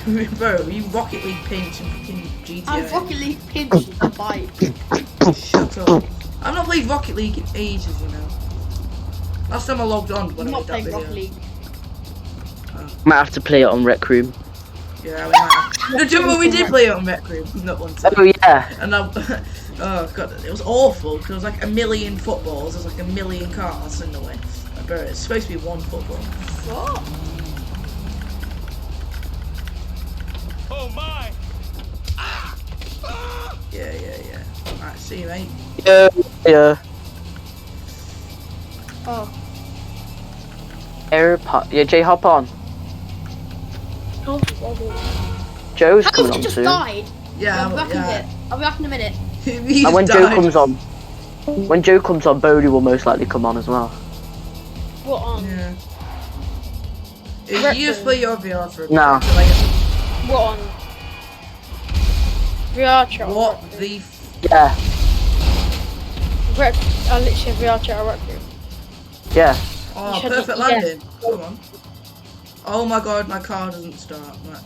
Bro, you Rocket League pinch and fucking GTA. I'm Rocket League pinch and bite. Shut up. I've not played Rocket League in ages, you know. Last time I logged on when I'm I not made that playing video. Rocket League. Might have to play it on Rec Room. Yeah, we might have. No, do you remember we did play it on Rec Room? Not one time. Oh yeah. And I, oh god, it was awful because there was like a million footballs, there was like a million cars in the way. Bro, it's supposed to be one football. What? Oh my! Yeah. Alright, see you, mate. Yeah. Oh. AirPod. Yeah, Jay, hop on. Oh. Joe's How coming you on just soon. died? Yeah, I'll be back in a yeah. bit. I'll be back in a minute. And when Joe comes on, Bodie will most likely come on as well. What on? Yeah. If you just play your VR for a bit, No. so like, What on? VR chat. what the Yeah. I literally have VR chat at Rec Room. Yeah. Oh, You should- perfect yeah. landing. Come on. Oh my god, my car doesn't start. Right.